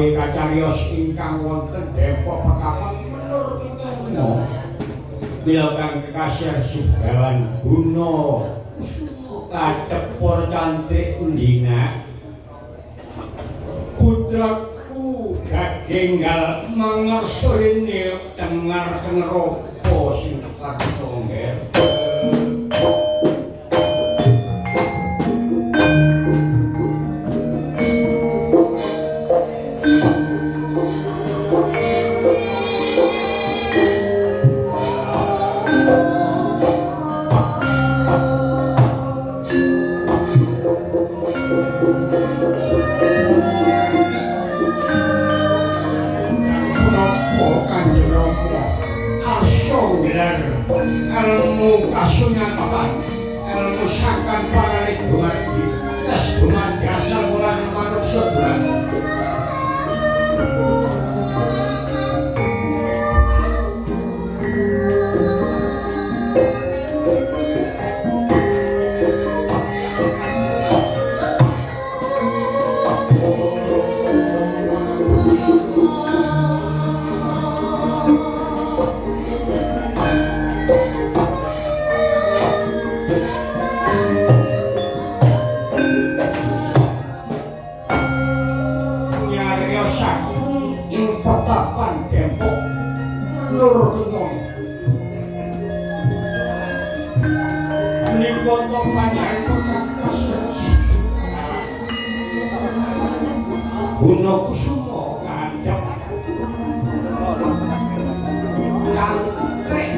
utawi kacariyos ingkang wonten Depok Pekapan menur Kuno bilakan kekasih Sibawan Guno kadepur cantrik undina putraku gagenggal mangersoine dengar tengeropo sing kakongger ilmu kasunyatan, ilmu sakan pangalit dumadi, tes dumadi asal mulanya manusia bulan. Guno Kusumo ngandhap kantrik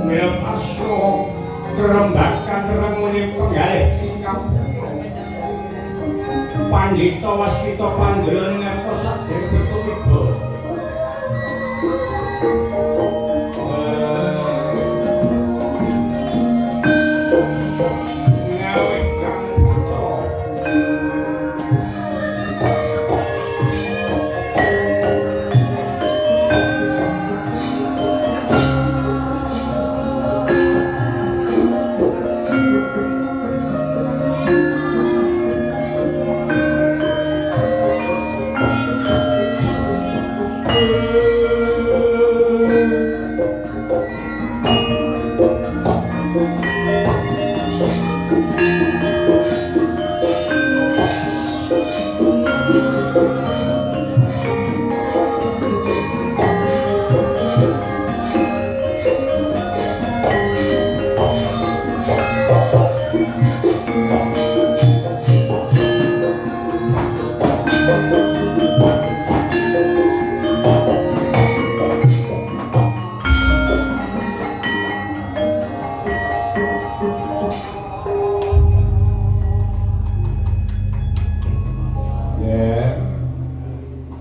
Melpaso kerembakan remuni penggalih ingkang Pandhita Waskita Panggala ngertos sadèrèngipun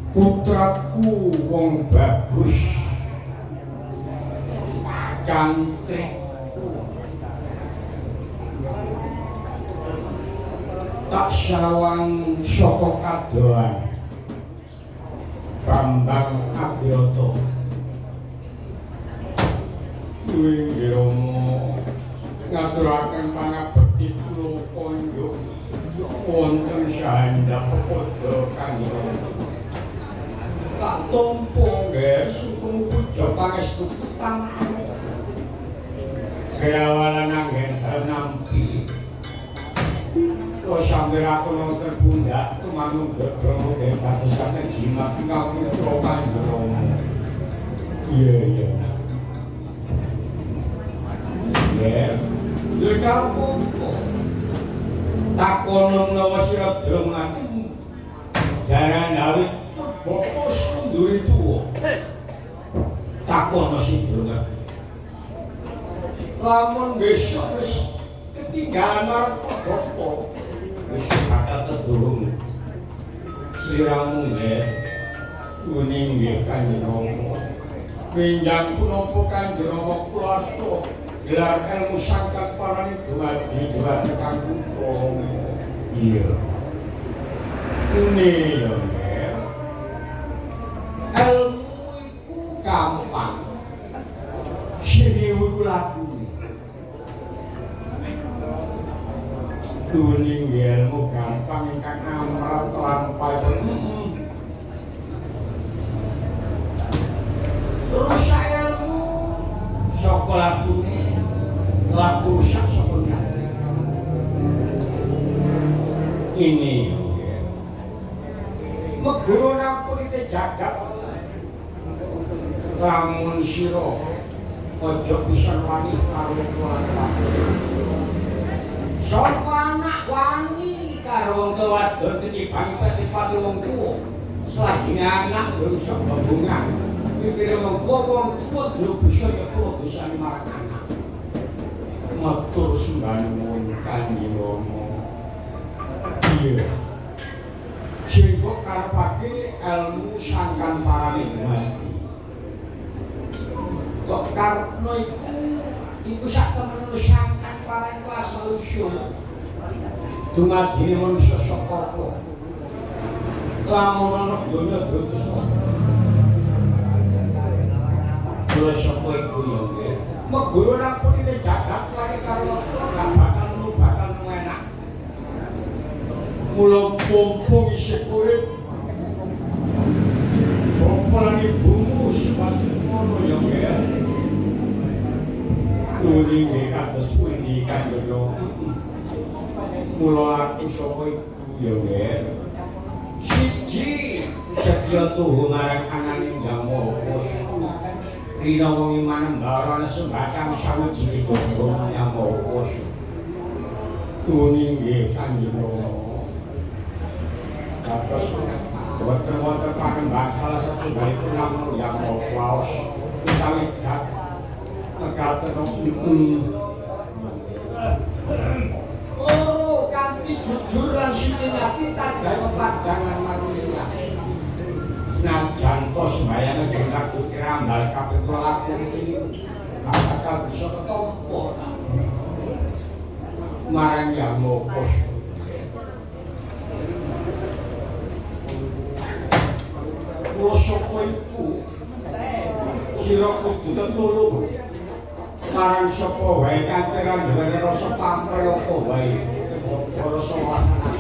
putraku wong bagus cantik tak sawang saka kadohan Bambang Abyoto Duwing Romo ngaturaken pangabekti kula pondok wonten sahandhap padha kangge tak tompo nggih suku puja pangestu utang gerawalan anggen nampi kula sambiraken wonten pundak tumanung gedhong nggih kadosaken jimat ingkang putra Kanjeng Rama iya nggih lha kampung takono menawa sira dromati jaran awit bokos duwe tuwa takono sing dromati lamun besok wis ketinggalan marang bapa wis bakal tedurung sliramu nggih kuning nggih Kanjeng Rama pinjang punapa Kanjeng Rama kula asta gelar ilmu sangkat parani dumadi kang putra iya ini ya ilmu iku gampang sing iku laku Tuning ilmu gampang ingkang amrat lan payung. Terus ilmu saka lakune laku sak saka ini meguru nampurite jagat lamun sira aja pisan wani karo keluarga. Sapa anak wani karo wong wadon titipan pati wong tuwa. Selagi anak durung iso bebungan, mikire wong tuwa durung bisa nyepuro dosane marang anak. Matur sembah nuwun Kanjeng Rama. Iya. Sing kok karepake ilmu sangkan parane dumadi. Kok karepno iku sak temen sangkan parane kelas manusia. Dumadine manusia saka apa? Lamun ana donya dosa. Terus sapa iku ya nggih? Meguru nampune jagat wani karo gak bakal enak. Mula pompong isih urip. Pompong ibumu sepasih ngono ya nggih. Turing kados pundi Kanjeng Rama. Mula aku sapa iku ya nggih. Siji setya tuhu marang ananing Jama Poso. Rina wong iman mbaran sembahyang sawijine gonggongan Jama Poso. Tuning nggih Kanjeng Rama. Kados wonten panembahan salah satunggalipun namung Jama Poso. Utawi dak kekaten kanthi jujur lan siji-ati tanggawe padangan manusia. Senajan tos sembahyang jeneng kirambal kaping 8 iki bakal bisa ketompo marang Jama Poso. Kulo sapa iku sira kudu tetulung marang sapa wae kanteran duwe rasa pamrih apa wae. Rasa wasana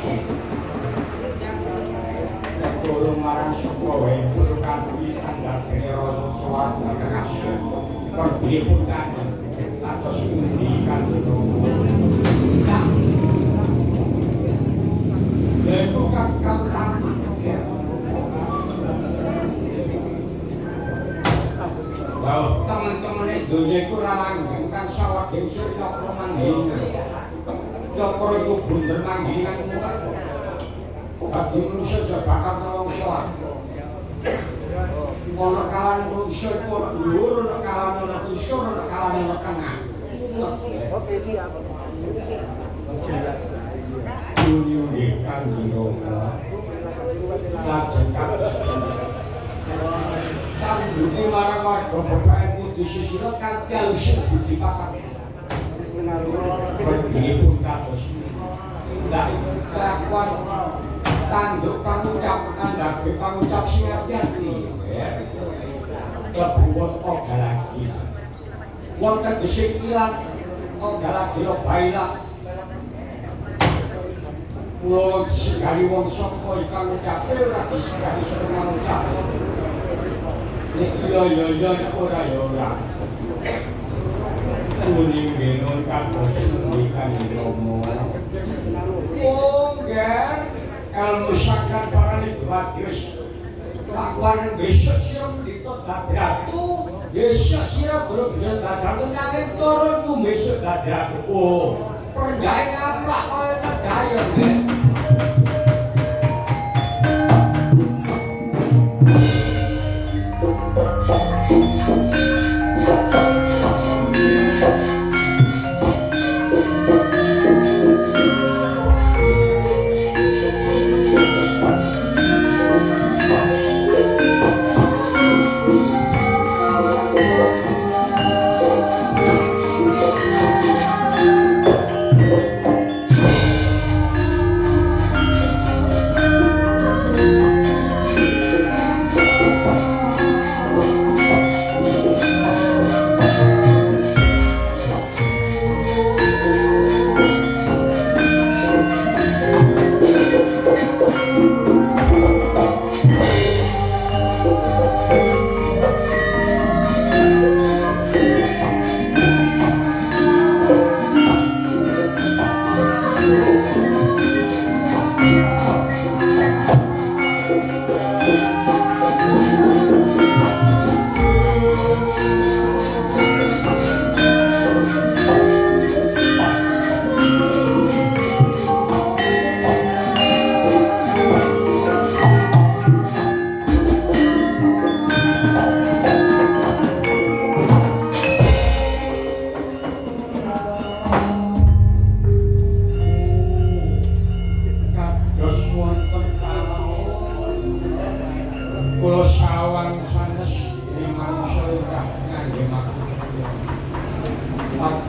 tolong marang sapa wae kulo kanthi andhapane rasa wasana kasih pripun kan atos pundi kan lego kakang teman-teman dunia itu ralangan kan sawah gengsi cokro mandiri cokro itu bunder mandiri kan bagi manusia bakal nolong sholat ono kalan manusia itu luar ono kalan ono kusur ono kalan ono tengah oke siap dunia kan dinoma lajeng kados Tanduke marang warga Bapak Kudu Susilo kanthi alus budi papat. Begini kados. Tindak kelakuan tanduk pangucap nandhape pangucap sing ati-ati. Kebuwot oga lagi. Wonten gesik ilang oga lagi lo bailak. Kulo sekali wong sapa ikan ngucape ora sekali seneng ngucap. Iya nek ora ya ora. Kuning genon kados ikan romo. Oh, nggih. Ilmu sakat parane duwadis. Takwan besok sira mlito dadi ratu. Besok sira guru bisa dadi ratu nanging turunmu besok dadi ratu. Oh, perenjahe ngaplak kaya kedaya nggih.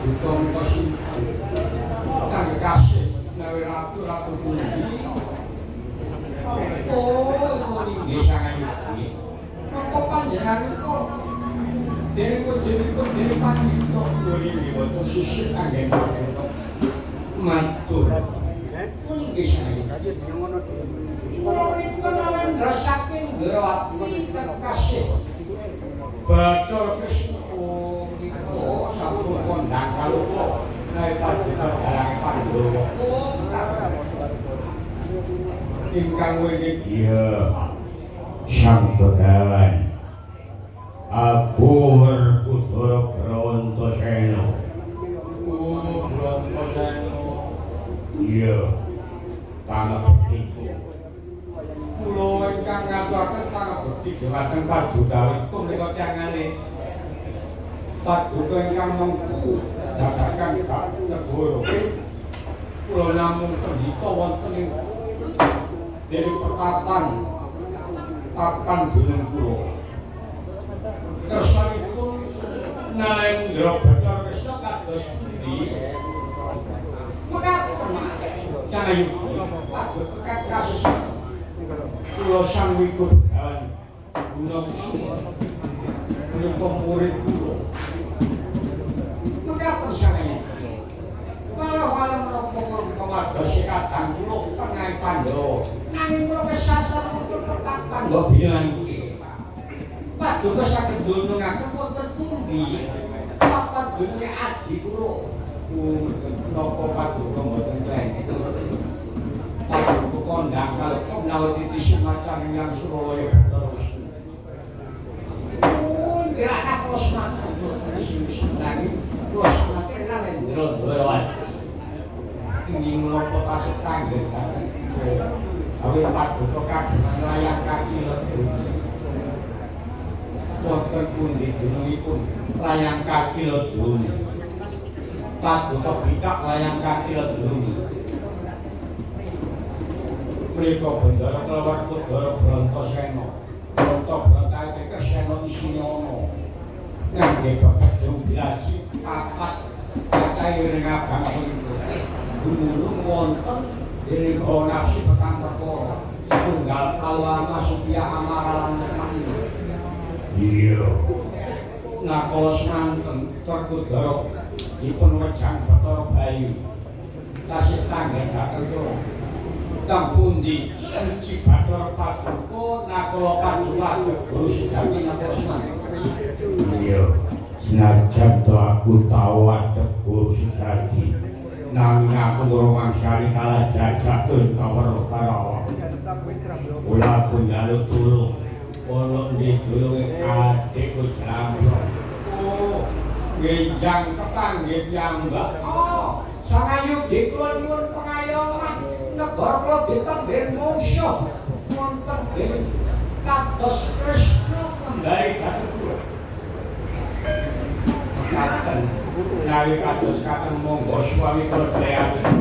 paduka menika sinten kang kasih gawe ratu-ratu pundi oh inggih sangayugi napa panjenenganipun dening panjenenganipun dening pandhita nggih wonten sisih kangge matur inggih sangayugi kula niku nalendra saking Grawati kekasih Bathara Kresna niku sampun kondhang kalungga naik paduka dalange Pandhawa ingkang wingi iya sang Begawan Aku Werkudara Brontasena Brontasena iya pangabektiku kula ingkang ngaturaken pangabekti dhumateng padudawipun menika tiyangane paduka ingkang mengku dadakan negara kula namung pendhita wonten ing dene pertapan papan gunung kula kersanipun Nalendra Bathara Kresna kados pundi mekaten sangayugi paduka kasus kula sang Begawan Gunakusuma menika murid kula mekaten sangayugi wala-wala menapa wadosi kadang kula tengah Pandhawa nanging kula kesasar wonten pertapan Pandhawa paduka saged ndonongaken wonten pundi papan dunya adi kula menapa paduka mboten kleng paduka kondhang kalih menawi titi semacam yang Suralaya Bathara Wisnu gerak kakosman nanging kula sangat Nalendra Brawati ingin menapa tasih kanggengaken awit paduka kagungan layang kaki ledru wonten pundi dunungipun layang kaki ledru paduka bikak layang kaki ledru menika Bendara Werkudara Brontasena Brontabratahe Kresna Isinana kangge pepedhung bilaji papat cacahe ngabang putih gumulung wonten dening nafsu petang perkara setunggal kalama supya amara lan mekani iya nakala semanten Werkudara dipun wejang Bathara Bayu tasih kanggengaken kula teng pundi suci Bathara Paduka nakala paduka Guru sejati napa semanten iya senajan to aku tau adep Guru sejati nanging aku ngrumangsani kalah jajak tun kawerkara kula pun njaluk tulung ana ditulungi adikku Jambra oh ngenjang kepanggih piyambak oh sangayugi kula nyuwun pengayoman negara kula ditenggen mungsuh wonten ing kados Kresna kendari dhateng kula katen nawi kados katen monggo swami kula kleaken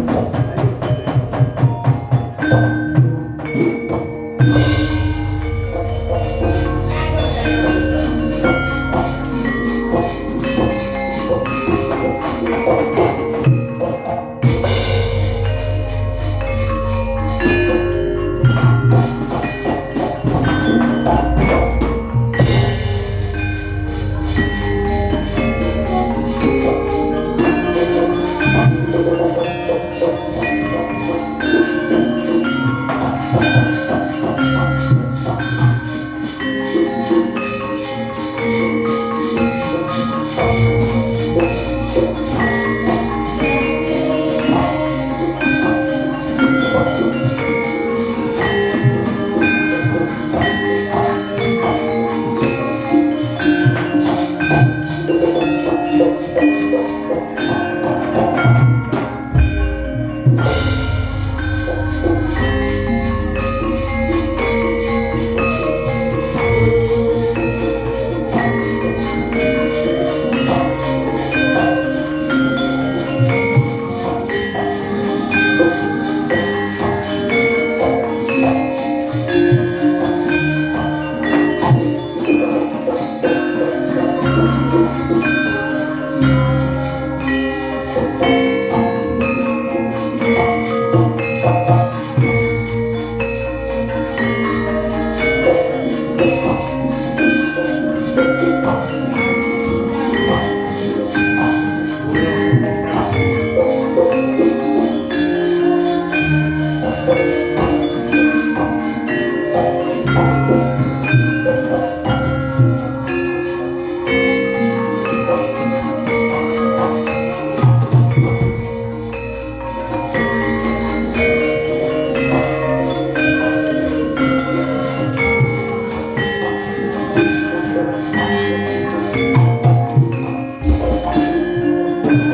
Lagi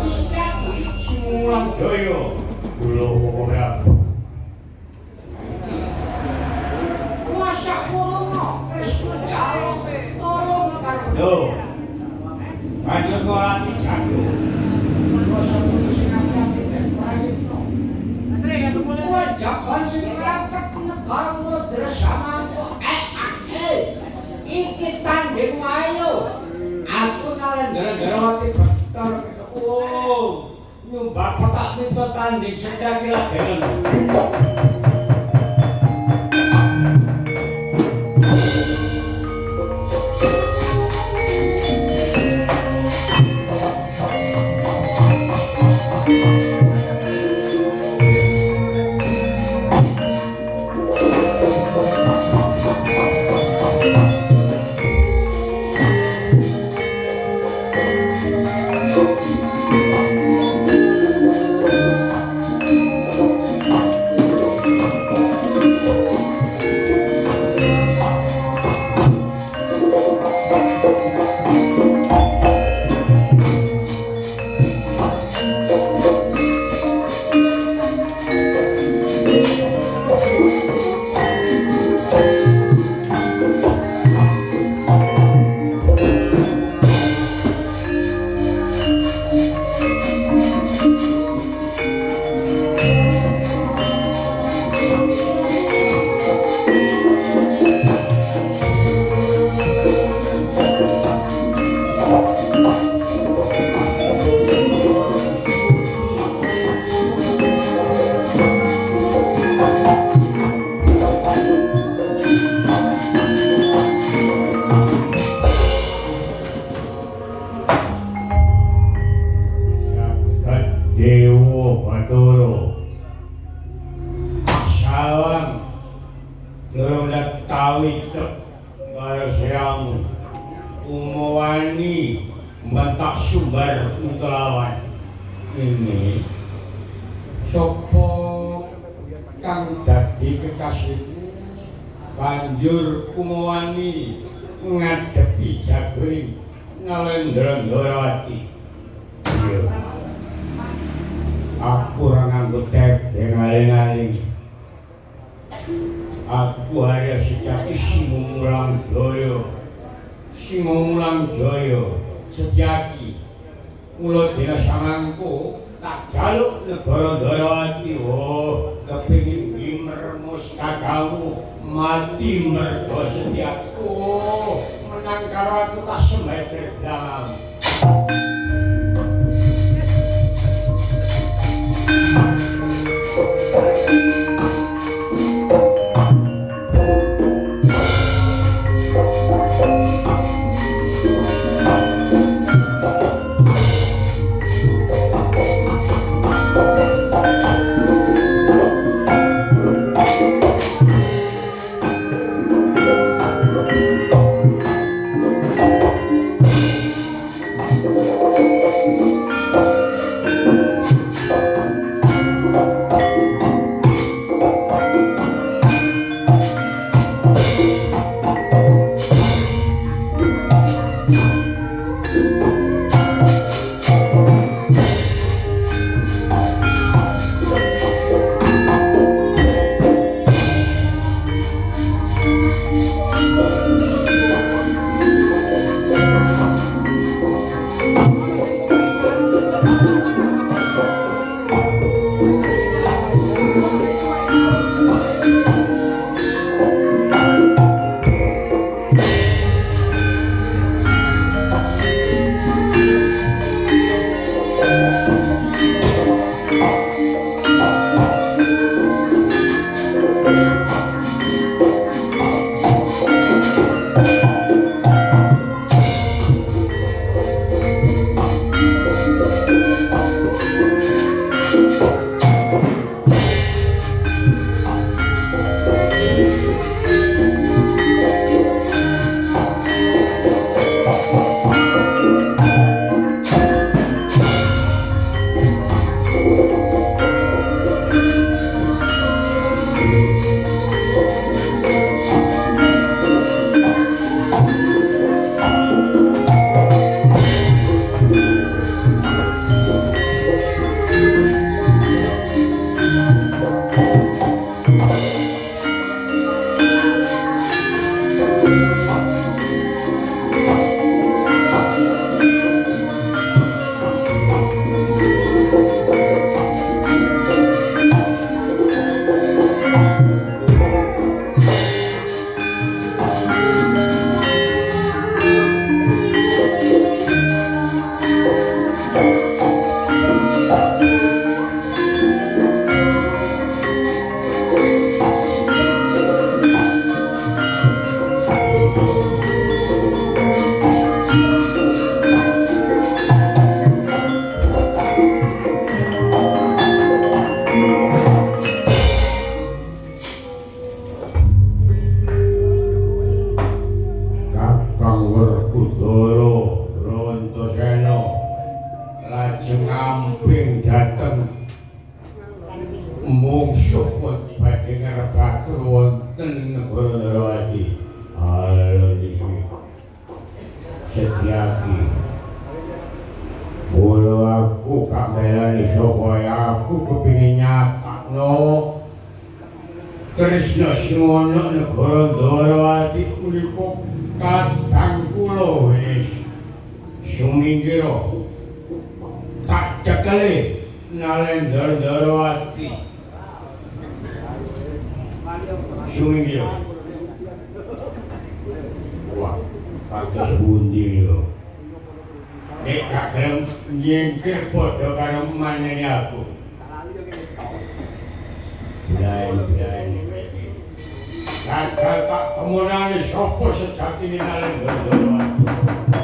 sekali simulang joyo Kula ora masa kurungo Krisna jalo tolong karo lho. Banjur nolati jago. masa kudu sing ati-ati ben prayitno wajaban sing rampet negara mulo dresamangko iki tanding ayo aku nalendra-ndra betor oh nyumbang petak minta tanding sedang lagenan Dewa Bathara salam durung tawidep karo Hyang Umawani mentak sumber Untalawan ini sapa kang dadi kekasihmu banjur Umawani ngadepi Jagoing Nalendra-Ndarawati iya aku ora nganggo tebeng aling-aling aku Arya Sejati Singomulang Jaya Setyaki mula dina samangko tak jaluk negara Ndarawati oh kepengin dimermus kakangmu mati mergo Setyaki oh menang karo aku tak semete dalam mungsuh pun badhe ngarepaken wonten negara Darawati. Alun iki Setyaki. Mula aku kamelani supaya aku kepingin nyatakno Krishna Simono negara Darawati punika kadang kula wis suminggiro tak cekeli Nalendra Darawati suminggiro wah kados pundi yo nek kadang nyengker padha karo manene aku Budaya Kakak tak temunane sapa sejatine Nalendra Darawati.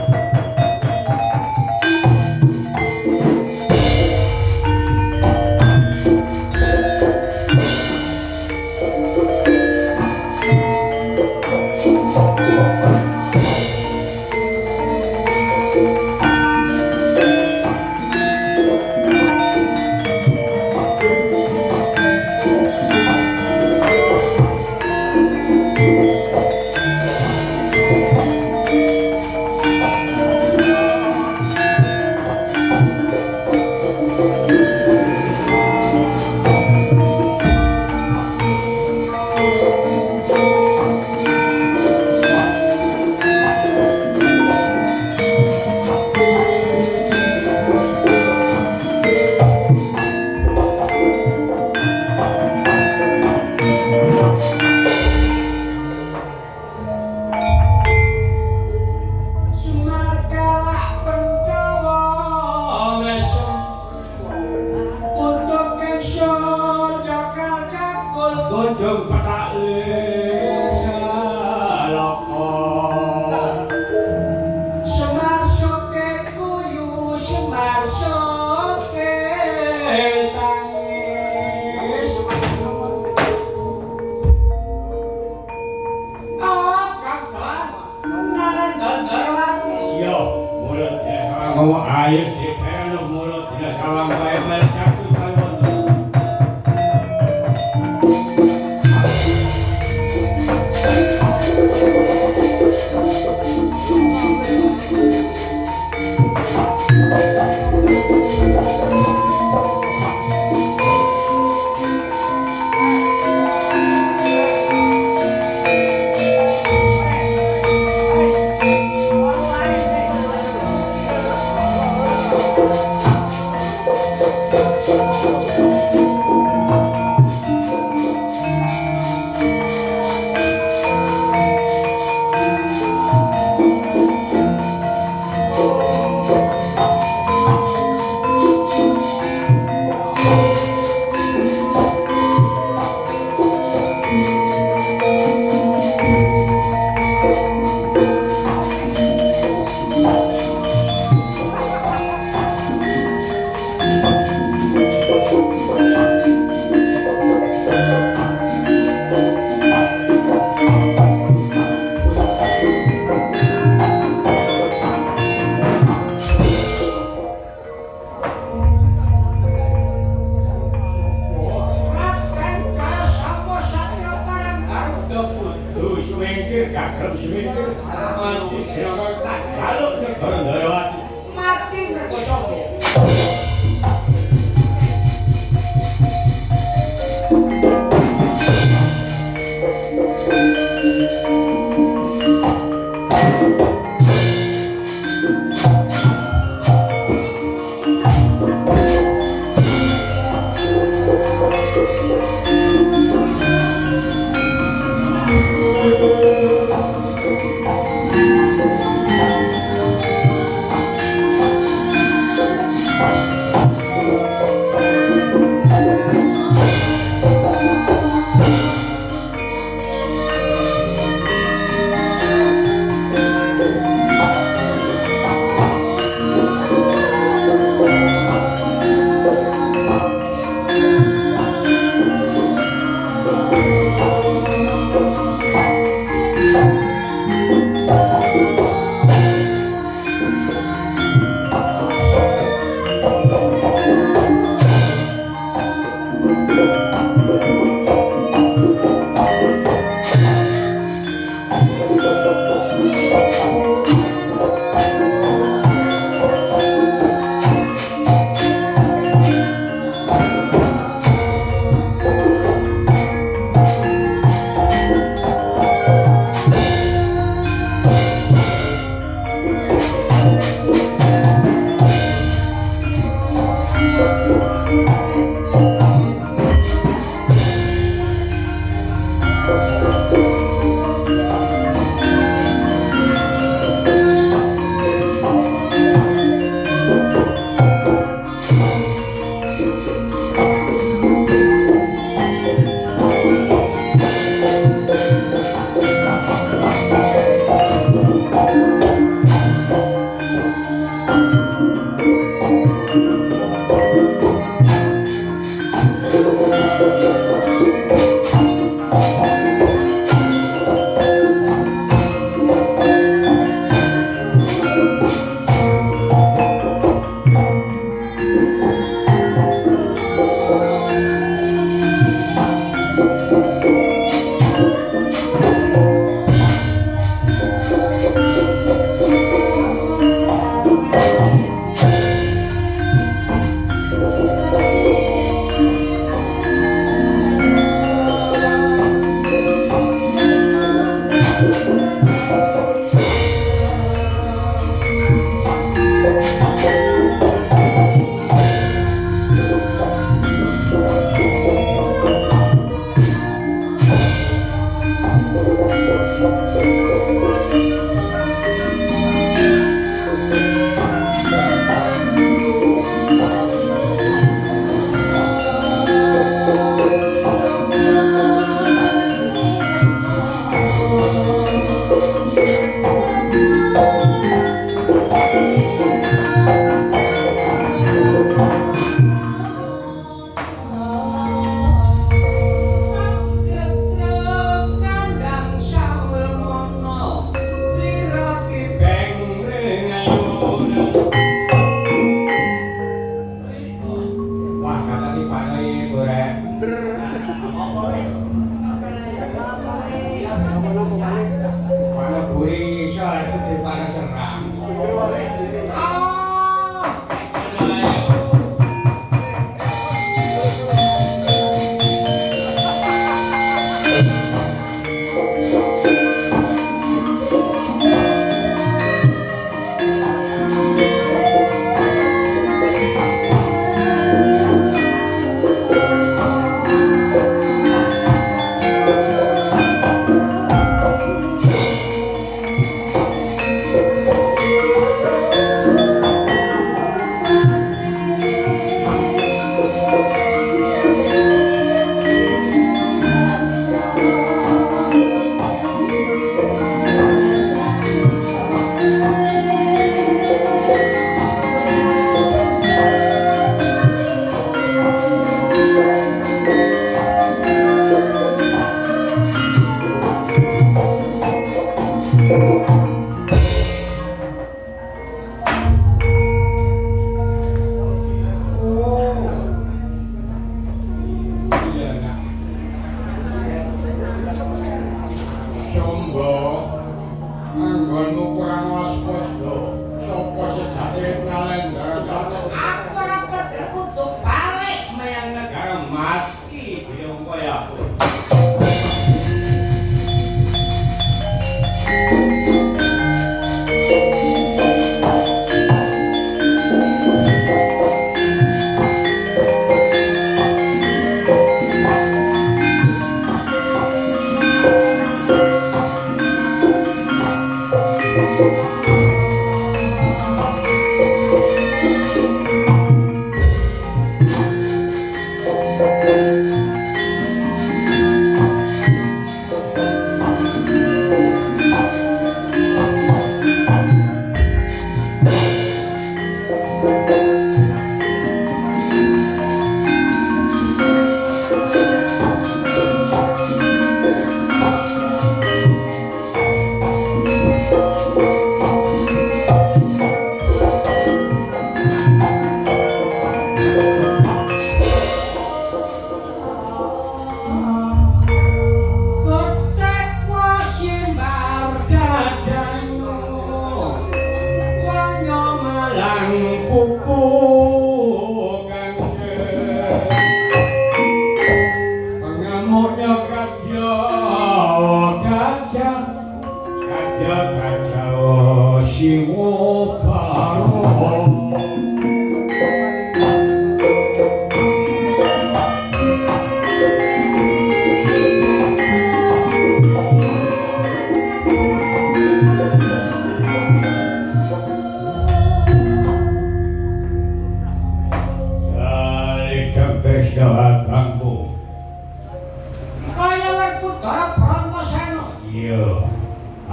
Iya,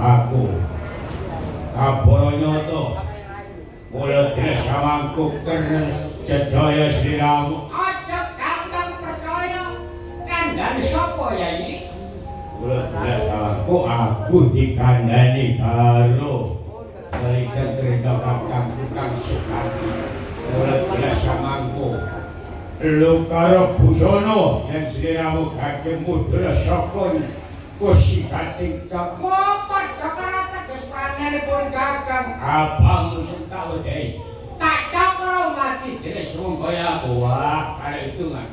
aku Kabaranata mula desa mangkuk cedhaya sliramu. Aja gampang percaya. Kandhane sapa ya iki? Mula desa aku dikandhani karo Balikan cerita kakang tukang sekali. Mula desa mangkuk lu karo busana yen sliramu gadhe mudhun saka kursi kating cak. Pokok dokter teges panenipun kakang. Abang sing tak wedhi. Tak cokro mati Jenis wong kaya wah kaya hitungan.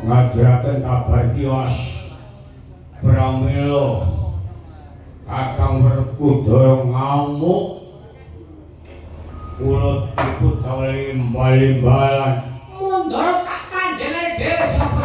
Ngaduraken kabar tiwas pramila Kakang Werkudara ngamuk kula diputawali bali-balan Mundur tak kandhane dhewe sapa?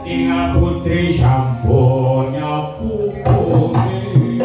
tinggal putri sampun nyapu bumi.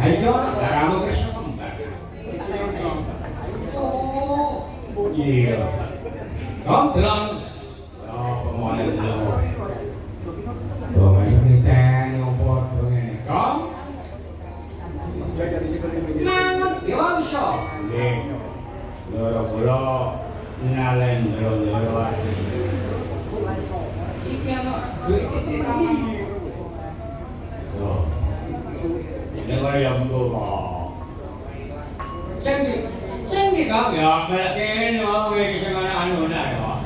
Ayo, Rama Krishna kembar. Iya. Kom delon. Ya, pemohon delon. Dong ayo niten opo ngene. Kom. Manut Dewansa. Nggih. Loro kula Nalendra Ndrawati. Iki ana duit iki taman. Dengar yang tua. Sing kau ya, melakukan apa yang sangat anu nak ya.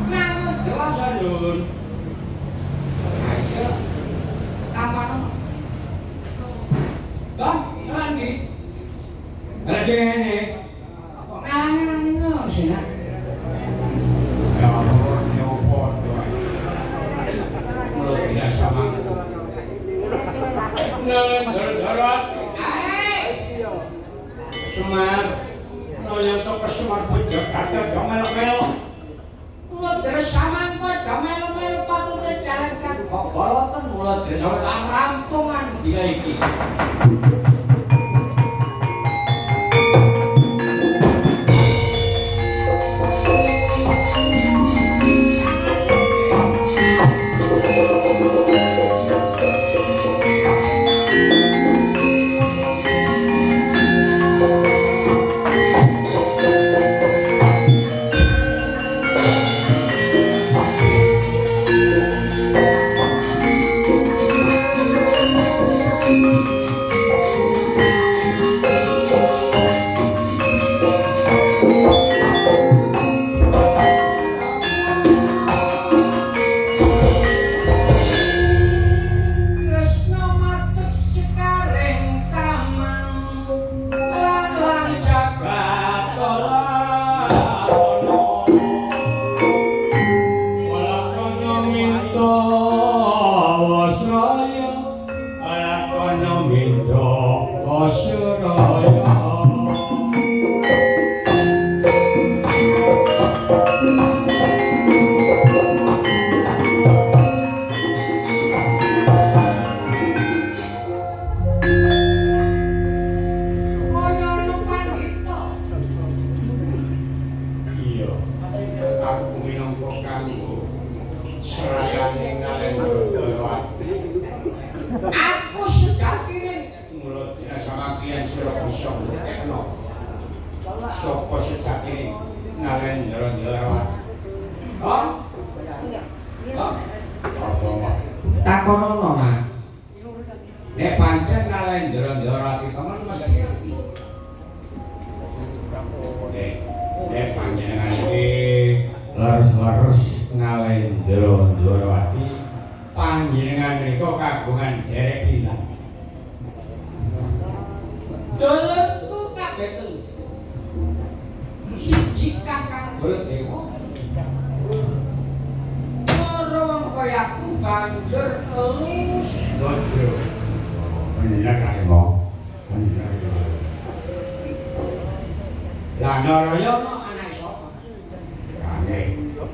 Nama Dewasa Lun. Ayo, taman. Kan, nanti. Melakukan ini. Anu sih nak. Ya, nyopot doang. Mulut tidak sama. Darat. Semar. Noyo to ke Semar Bojo kata domel-melo. Mulut deres samang kok domel-melo patute jalan kan kok boloten mulut deres rampungan dina iki.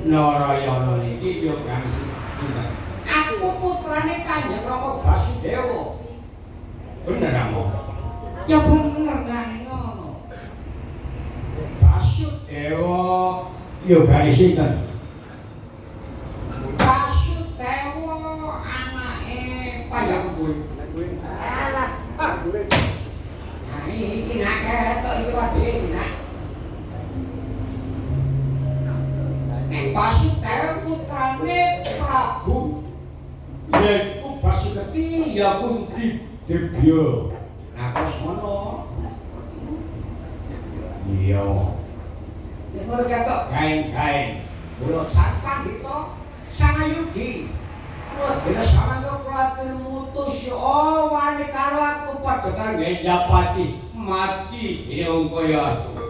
Narayana niki yo kang sinten? Aku putrane Kanjeng Rama Basudewa. Bener kamu? Ya bener nang ngono. Basudewa yo kang sinten? Basudewa anake Pandhawa. Alah, Pak Gure. Nah, iki nak ketok iki wae iki nak. Basudewa putrane Prabu yaiku Basuketi ya Kunti Debya. Nah terus ngono. Iya. Nek ora ketok gaeng-gaeng. Kula sampang dito Sanayugi. Kula dene samangga kula mutus wani karo aku padha karo Njapati mati dene wong kaya aku.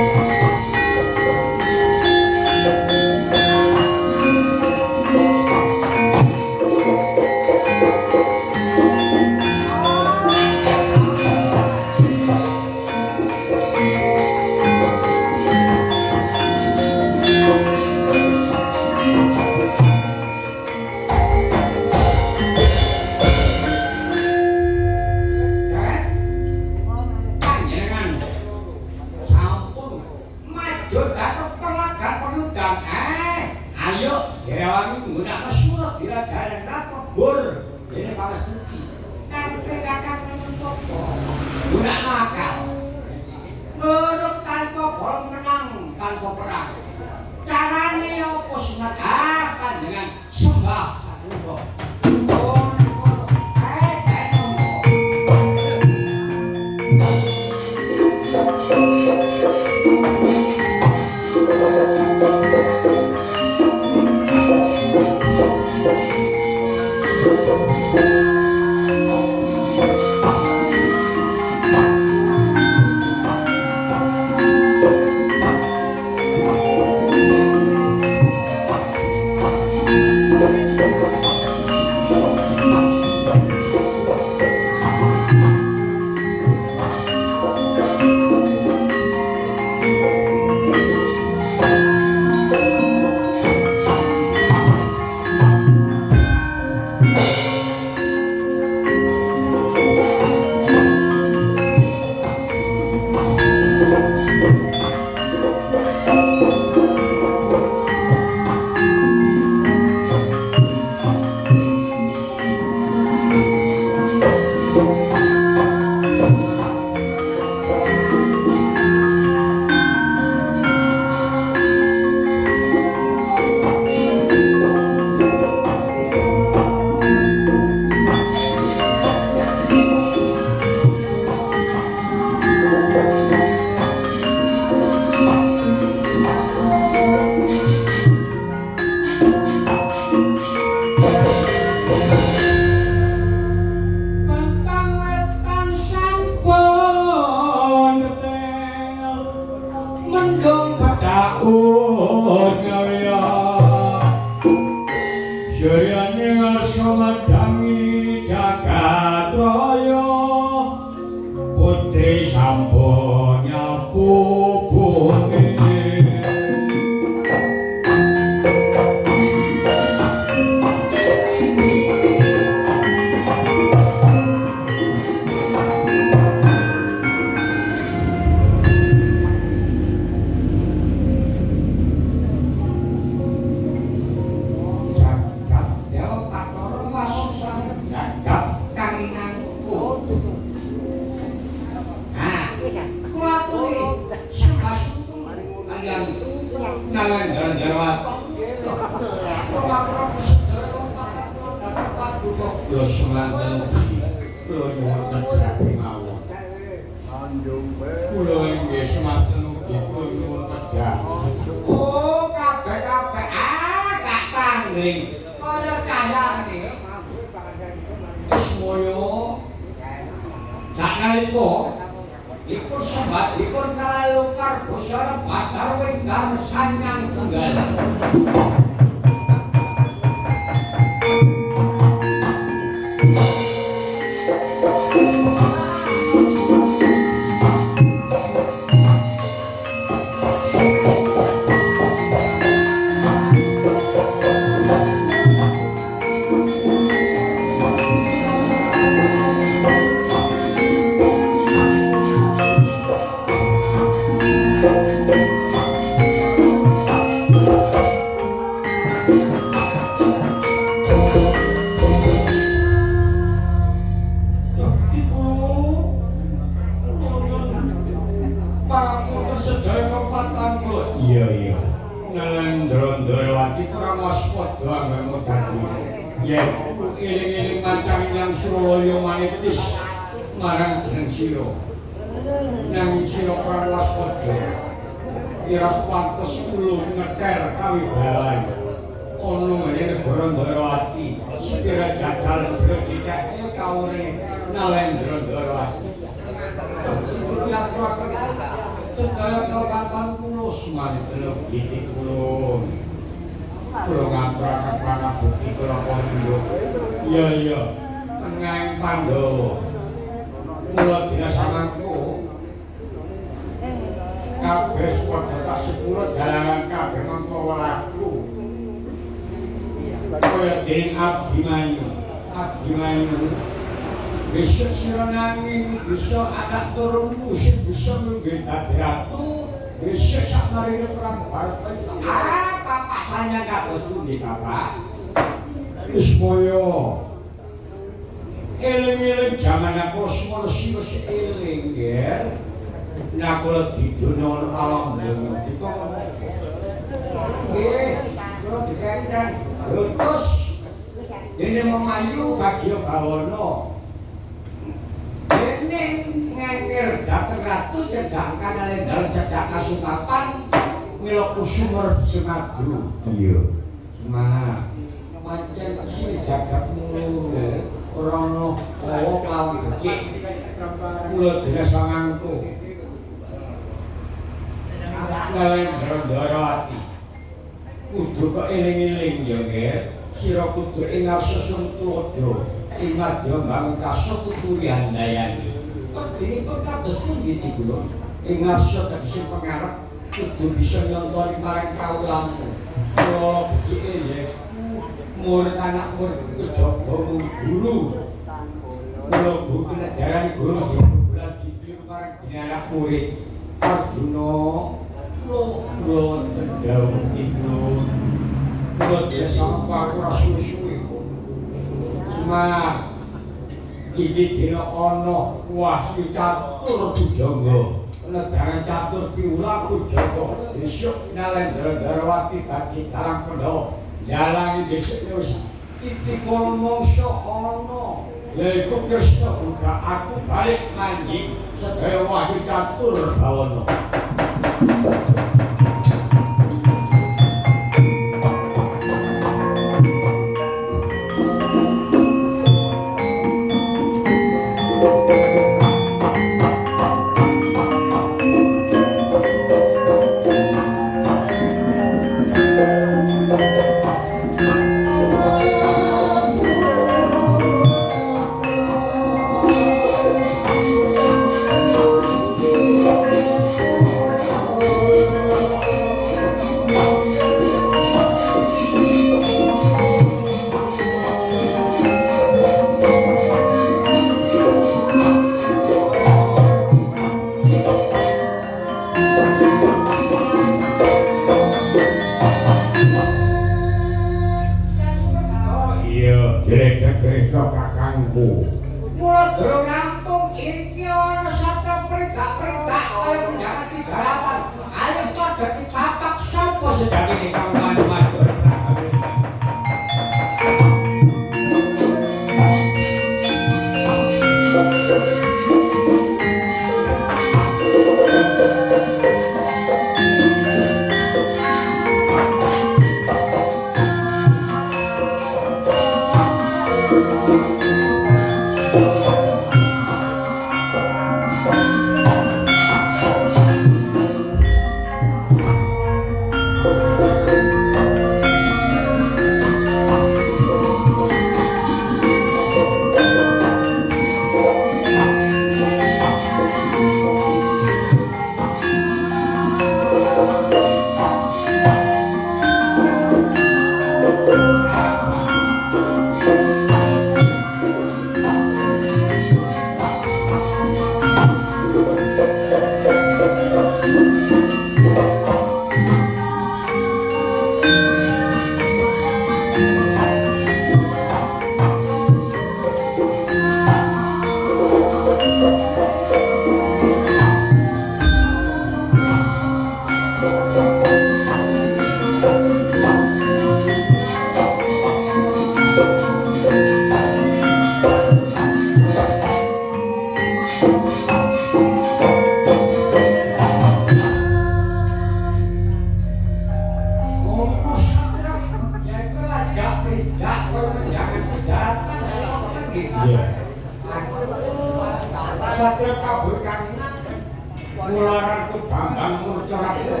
marang Bambang Murcarapura.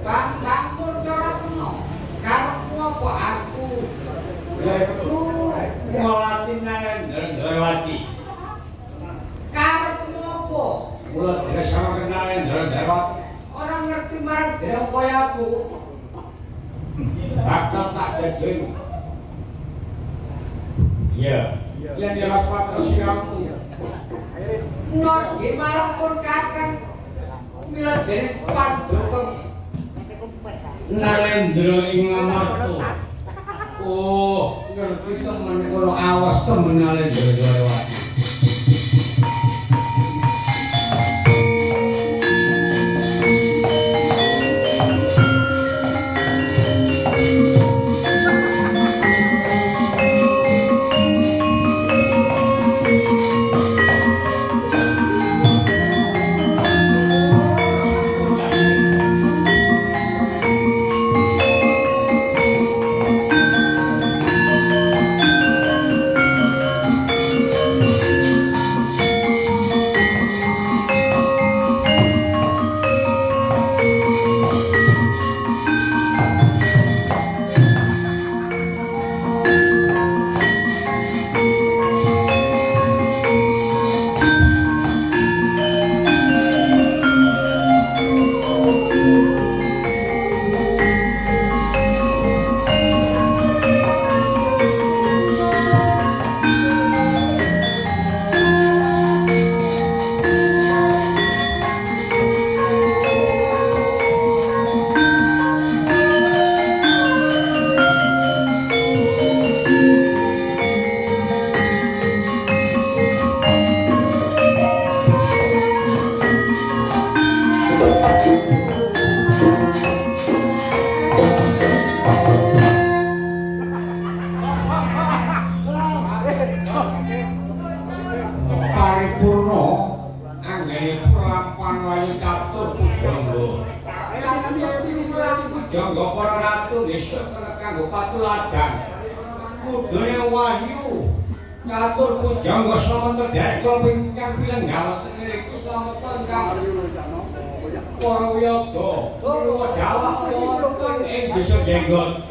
Bambang Murcarapura. Karepmu apa aku? Yaiku ngelatih Narendrawati. Karepmu apa? Mula dirasama Narendrawati. Orang ngerti marang dhewe kaya aku. Bakal tak jajeng. Iya. Yang jelas mata siangmu. Not gimana pun kakang. Mila dari Panjokong. Narendra ing Lamarta. Oh, ngerti temen kula awas temen Narendra Dwarawati. Paripurna anggene prapan wayu catur pujangga. Pujangga para ratu besok kanggo patuladan. Kudune wahyu catur pujangga slamet dek ingkang pilenggal ngriki slamet kang para wiyaga. Dawah wonten ing desa Jenggot.